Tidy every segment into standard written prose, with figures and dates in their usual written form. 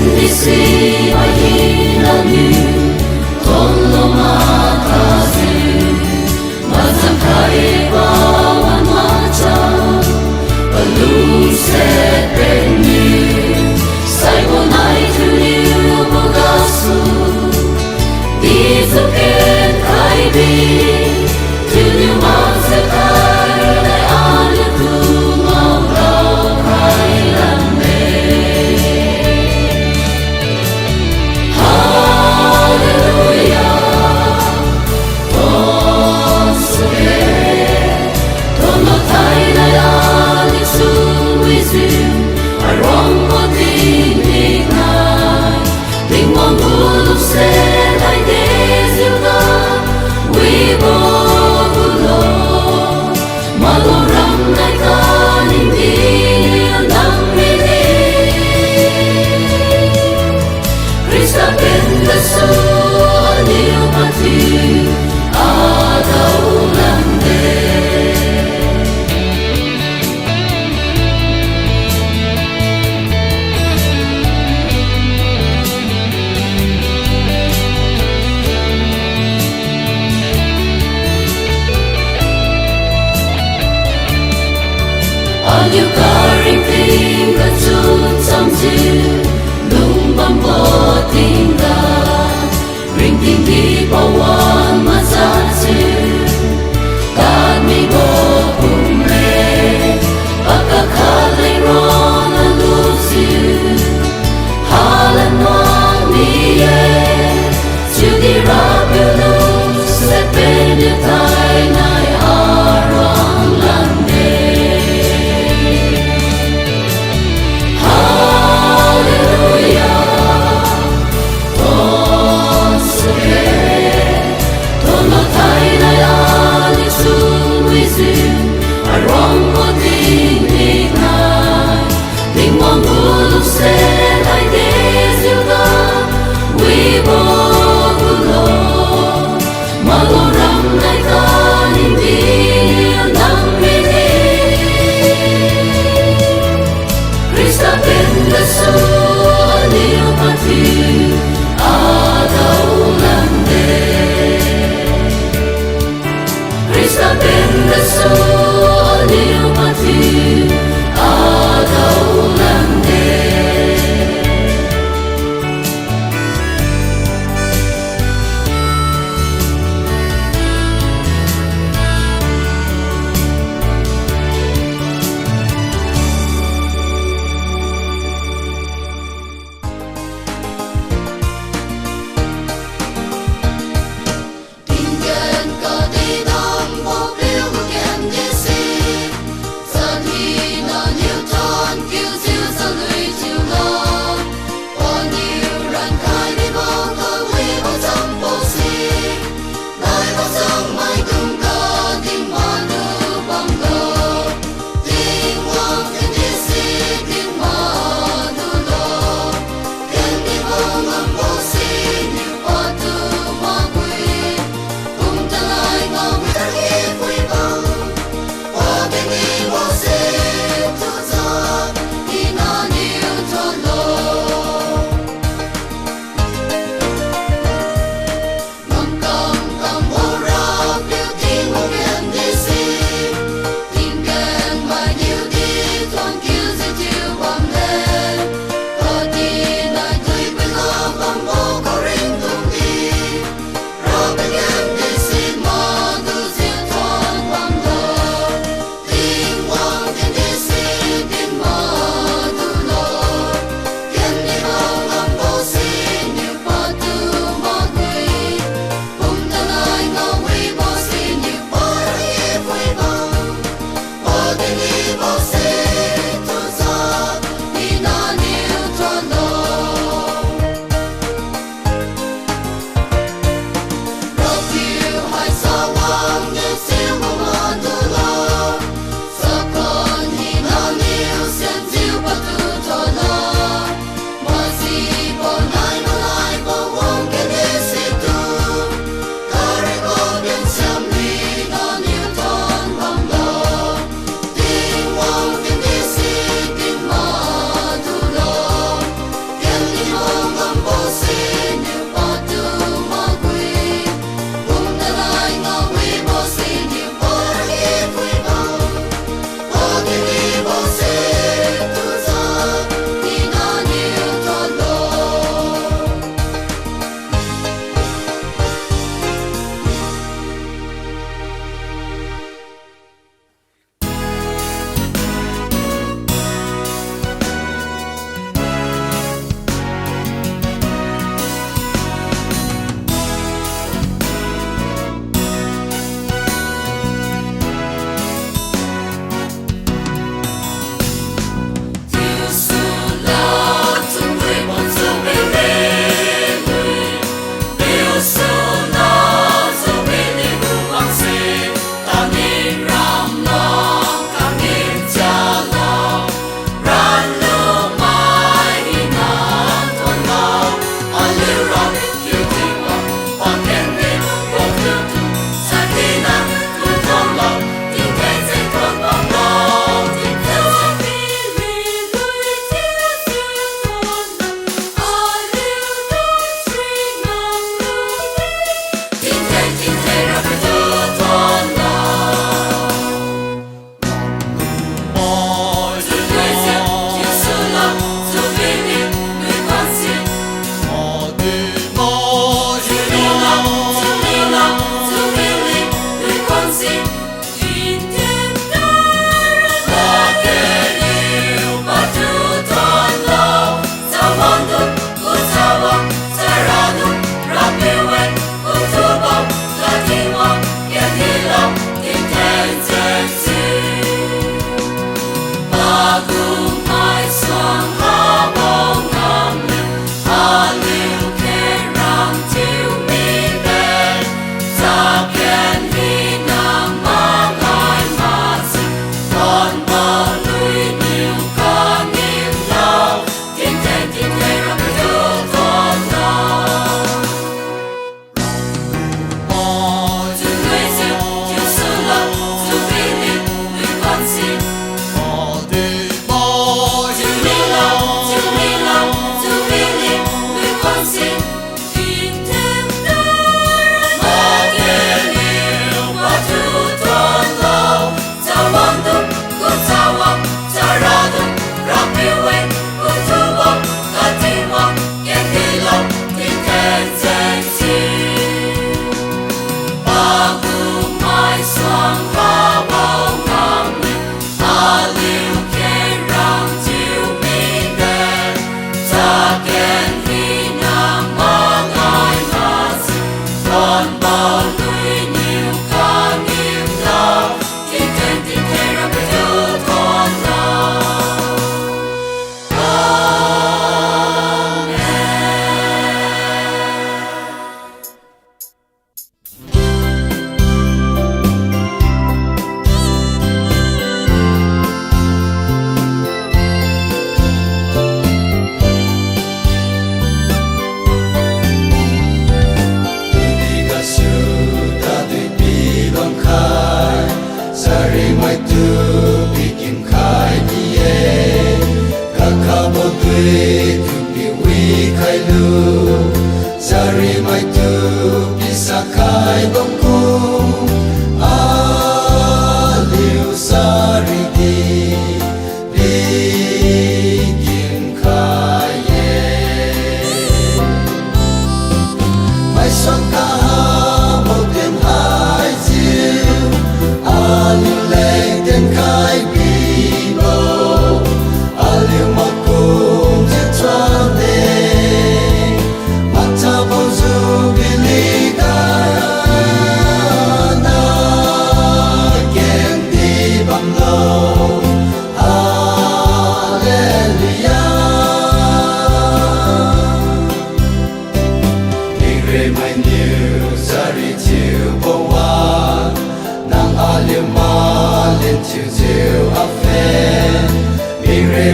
bendisi ayilanu tolo matazu mazangkai bawan macam peluset benyu saibonai tuliu bogasu dizuken kaibi tuliu mazakai nai aluku maurau kailame hallelujah onsuke tono tai nai alisu wizu arong moting nignai ting mong bulu se lai desilga wibo bulo maloram nai kaning dil nang mili Krista benda su anil mati adau lande Aliu karing ting kacun samji lung bambo tingga ring ting di bawah mazatsu kami go kumre akakalai ron alusu halan wang miye sudi rabulu sepenya tai nai arang lande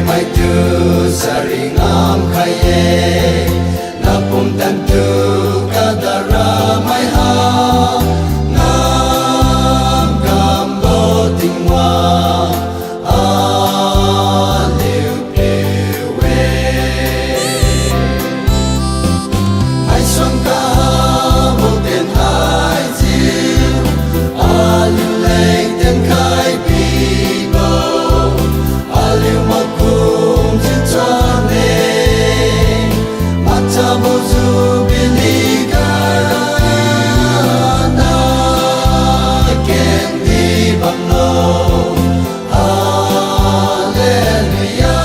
mai tu saringam khaye na pum tan tu kadara mai ha ngam gam bo tingwa a liu we ai son ka mo ten hai chiu a liu leng ten khai pi bo a liu ma kum chi cho ne ma cha bo zu bi ni ka na ken di bang lo hallelujah.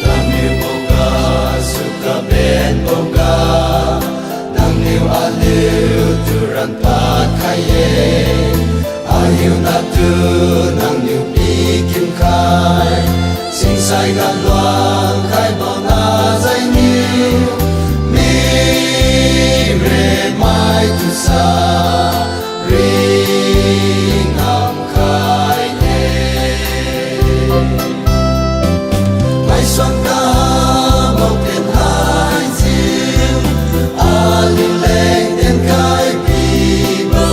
Nang boga suka ben boga nang liu aliu turan pat khaye ayu na tu nang liu pi kim khai sing sai ga loang khai bo na zai niu mi re mai tu sa ring am khai ne mai son ka mo ten hai chiu a liu leng ten khai pi bo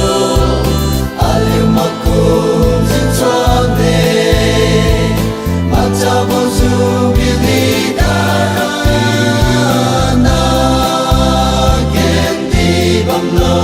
a liu ma kum sin cho ne ma cha bo zu bi ni da na ken di bam lo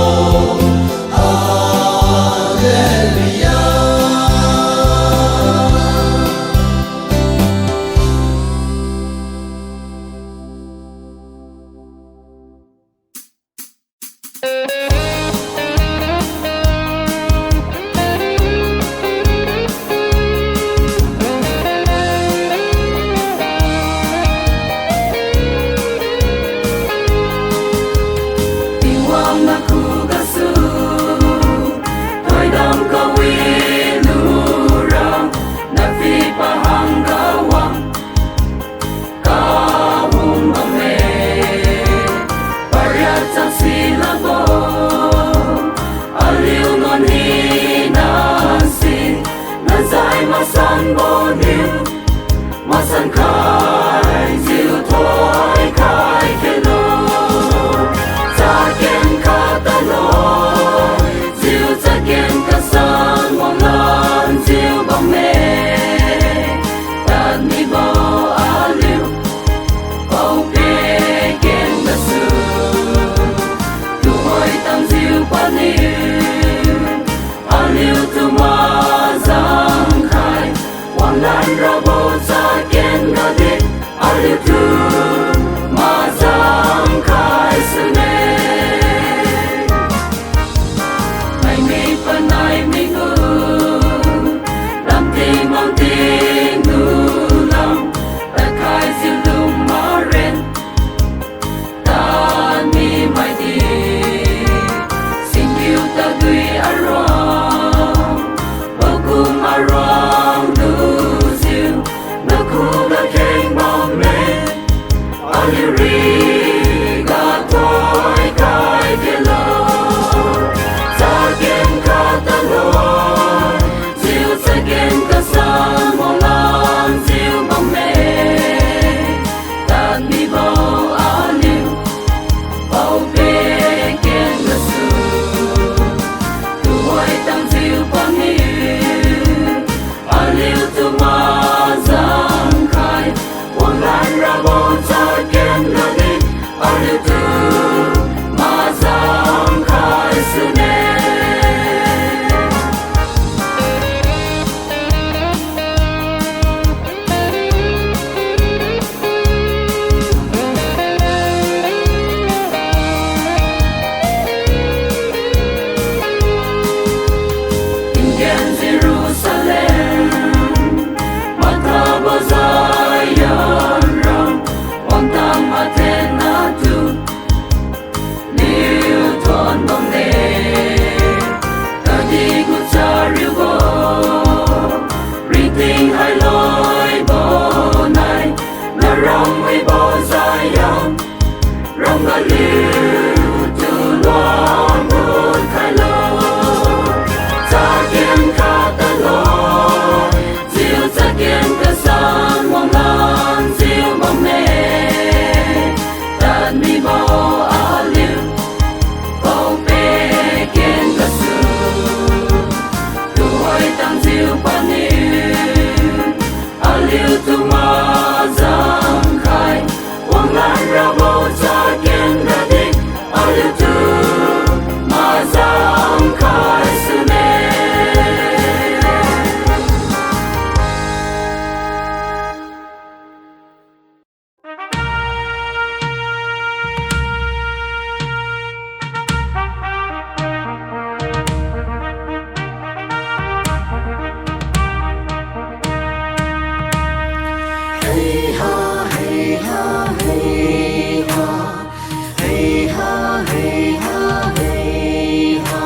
hey ha hey ha hey ha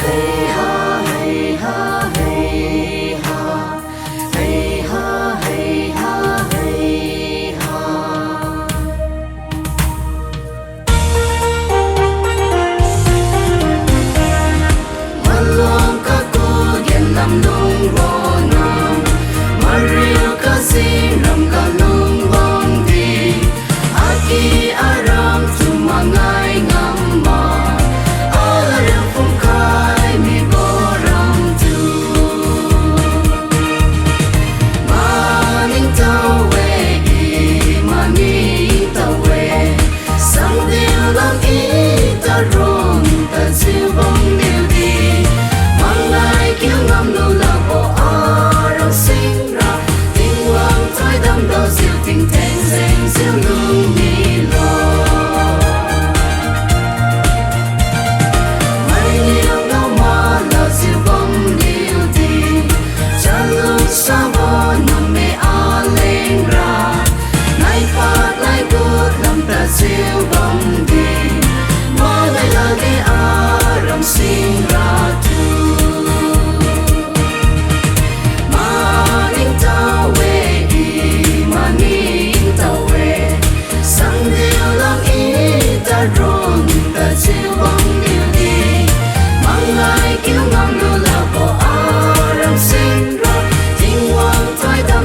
hey ha hey ha hey ha hey ha hey ha hey ha Malong ka ko gen nam nong ro nam Mario ka sing ram ka nong bong di Aki aram tumangai ngamba Alarang pong kai mi boram tu Maning tawe maning tawe Sang điều lam i ta rong ta siêu bong điều đi Mang lại kiêu ngâm nụ là bộ aram sinh ra Tình hoàng thái đâm đầu siêu tình thanh danh siêu nung đi lo Mai liêu ngao ma là siêu bong điều đi Cha lúc sa bo nằm mê a lên ra Nay phát nay cút làm ta siêu bong đi Mà lại là cái aram sinh ra tu Maning tawe maning tawe Sang điều lang i ta rong ta siêu bong điều đi Mang lại kiêu ngâm nụ là bộ aram sinh ra Tình hoàng thái đâm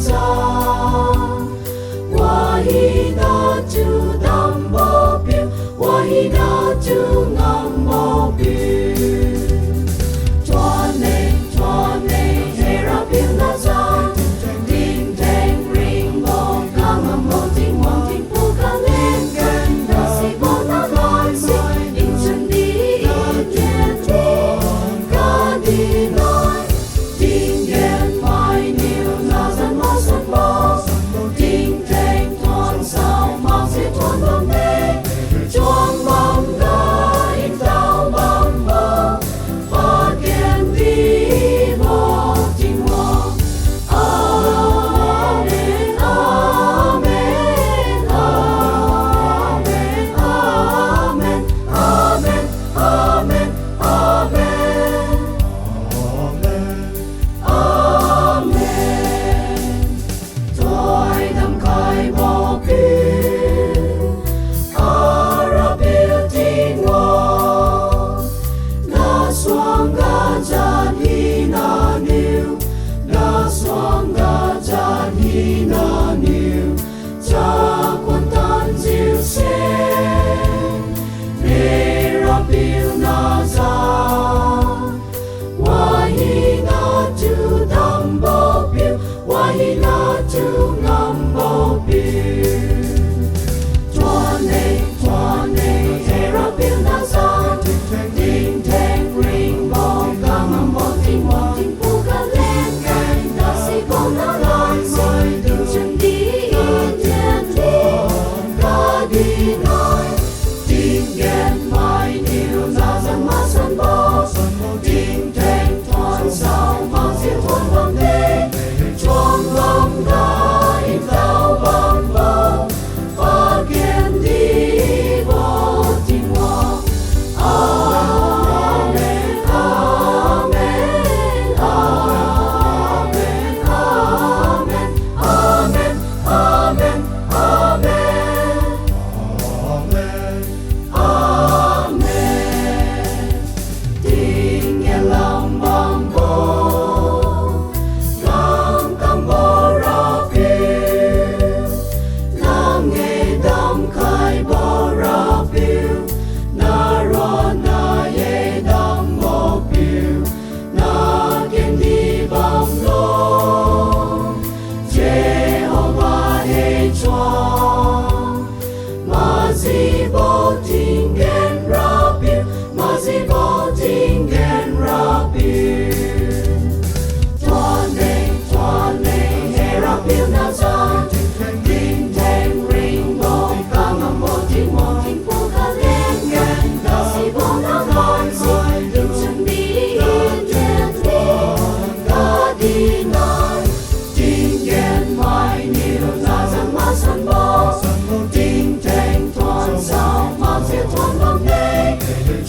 za Wahi na tu dam bo piu Wahi na tu ngam bo piu Tuan nei hera piu na za Ding dang ring bo Kama mo ting wang ting pu ka len Da si bo na lai si In chân đi in yen ti Ka đi nói Ding yen mai niu na zan ma san bo Ding dang tuan sao ma si tuan bom ne Chuang bom ga in tao bom bo Fa gen đi bo ting wo Amen, amen, amen, amen, amen, amen, amen, amen. Tôi đam khai bỏ phiêu, ara phiêu tin ngô, na xoang ga chan hi na niu, na xoang ga chan hi na niu, cha quan tan diệu sen, ra phiêu na za, wahi na tu dam bo phiêu, wahi na tu ngam bo phiêu. Tuan nei, hera phiêu na za, ding dang ring bo, kama mo ting wang ting pu ka len, da si bo na lai si, ding chân đi in yen ti, ka đi nói, ding yen mai niu na zan ma san bo, ding dang tuan sao ma si tuan bom ne, chuang bom ga in tao bom bo, fa gen đi bo ting wo. Amen, amen, amen, amen, amen, amen, amen. Ding yen lam bam bo, lam tam bo ra phiêu, lam nghe đam khai bo ra phiêu, na ro na ye đam bo phiêu, na gen đi bam lo, Jehovah he chuang, ma zi bo ting gen ra phiêu, ma zi bo ting gen ra phiêu. Tuan nei, hera phiêu na za, ding dang ring bo, kama mo ting wang ting pu ka len, da si bo na lai si, ding chân đi in yen ti, ka đi nói, ding yen mai niu na zan ma san bo, ding dang tuan sao ma si tuan bom ne,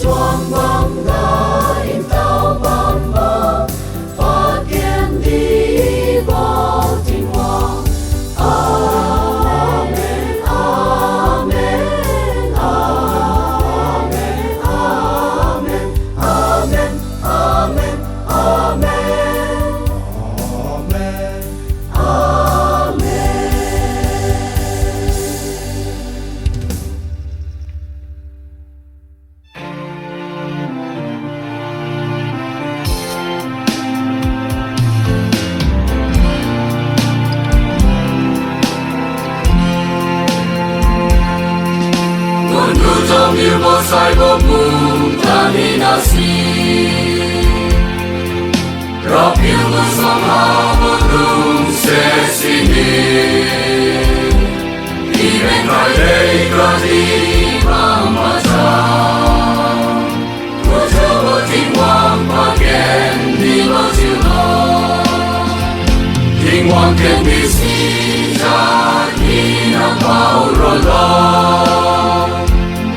chuang bom ga in tao bom bo, fa gen đi bo ting wo. Amen, amen, amen, amen, amen, amen, amen, amen. Tuan ku trong yêu bo sai bo mu ta ni na si, ra phiêu lu song ha bo lung se si ni, đi bên ngoài đây ra đi bang ma cha, ku cho bo ting wang pa gen đi bo chiu lo, ting wang gen đi si cha đi na bao ro lo.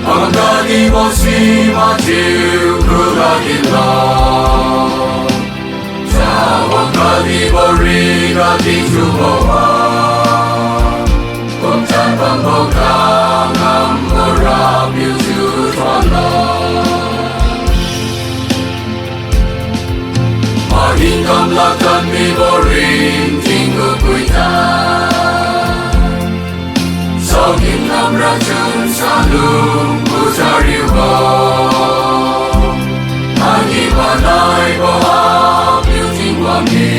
Ang dani mo si Matthew Kugagin lang, sa wakali mo rin ating sumawa, kung saan pang bukang ang murab yung sutrala. Mahingam lakan mi mo rin, tingog vui ta sau những năm ra chân xa lung bu sa riu go ani ba lai bo ha biểu tình quang hi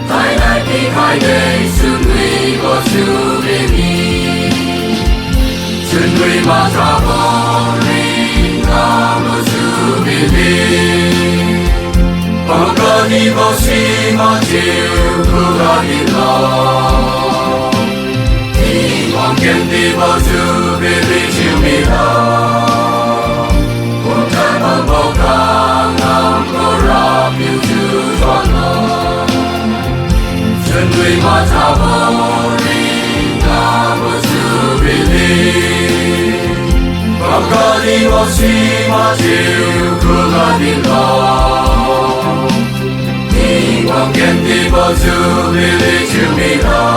tai lai đi khai đây xuân nguy bo su be mi xuân nguy ma tra bo ring ga mo su be mi bao ca đi bao si ma chiều khu ga đi lo Hoàng kiếm đi bao chu bê bê chiều mi lo Hồn cha bằng bao ca ngam cô ra biểu chu toàn lo Chân người ma cha bồ ri ca bao chu bê bê Bao ca đi bao si ma chiều khu ga đi lo Hoàng kiếm đi bao chu bê bê chiều mi lo